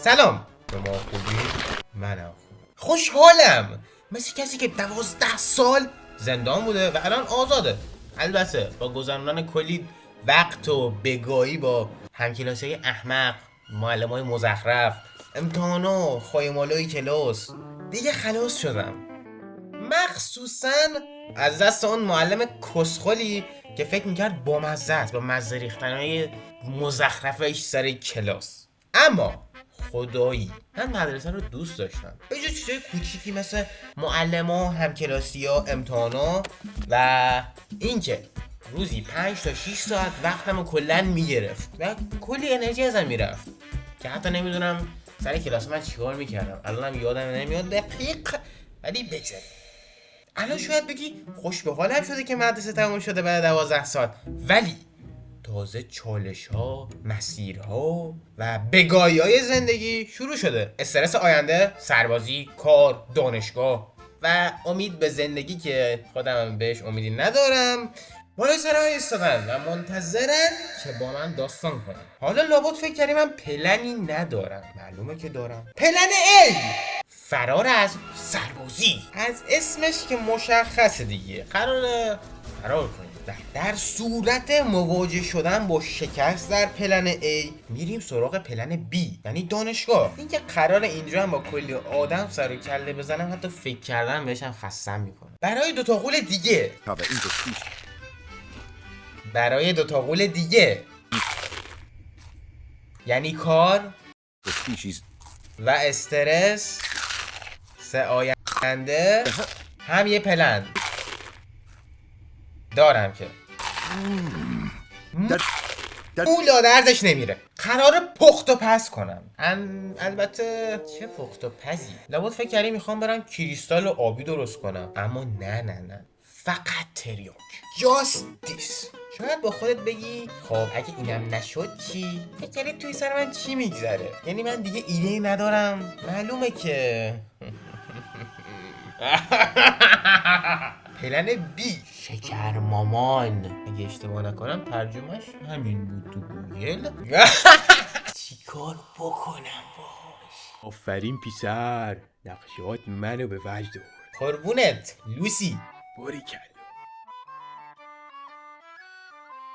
سلام. شما خوبی؟ منم خوب. خوشحالم مثل کسی که 12 سال زندان بوده و الان آزاده. البته با گذراندن کلی وقت و بگاهی با همکلاسیای احمق، معلمای مزخرف، امتحانا، خایمالای کلاس، دیگه خلاص شدم. مخصوصا از دست اون معلم کسخلی که فکر میکرد بامزه است با مزه ریختنهای مزخرفش سر کلاس. اما خدایی من مدرسه رو دوست داشتم، به جز چیزای کوچیکی مثل معلما، همکلاسی‌ها، امتحانا و اینکه روزی 5 تا 6 ساعت وقتمو کلا میگرفت و کلی انرژی ازم میرفت که حتی نمیدونم سر کلاس من چیکار میکردم. الانم یادم نمیاد دقیق، ولی بگذاریم. الان شاید بگی خوش به حالم شده که مدرسه تموم شده بعد 12 سال، ولی تازه چالش ها، مسیرها و بگاهی های زندگی شروع شده. استرس آینده، سربازی، کار، دانشگاه و امید به زندگی که خودم بهش امیدی ندارم بالای سرها ایستادن و منتظرن که با من داستان کنن. حالا لابد فکر کردی من پلنی ندارم. معلومه که دارم. پلن ای فرار از سربازی. از اسمش که مشخصه دیگه، قراره فرار کنیم. در صورت مواجه شدن با شکست در پلن A میریم سراغ پلن B، یعنی دانشگاه. اینکه قرار اینجا هم با کلی آدم سر و کله بزنم، حتی فکر کردن بهش هم خستم میکنه. برای دوتا قول دیگه یعنی کار و استرس، سه آینده، هم یه پلن دارم که مولا دردش نمیره. قرار پخت و پز کنم. البته چه پخت و پزی؟ لابد فکر کردی میخوام برم کریستال آبی درست کنم، اما نه، فقط تریاک. جاست دیس. شاید با خودت بگی خب اگه اینم نشد چی؟ فکر کردی توی سر من چی میگذره؟ یعنی من دیگه ایده‌ای ندارم. معلومه که پلن بی، شکر مامان. اگه اشتباه نکنم ترجمهش همین بود تو گوگل. چیکار بکنم باش؟ آفرین پیسر، نقشات منو به وجد آورد. قربونت لوسی. باریکلا.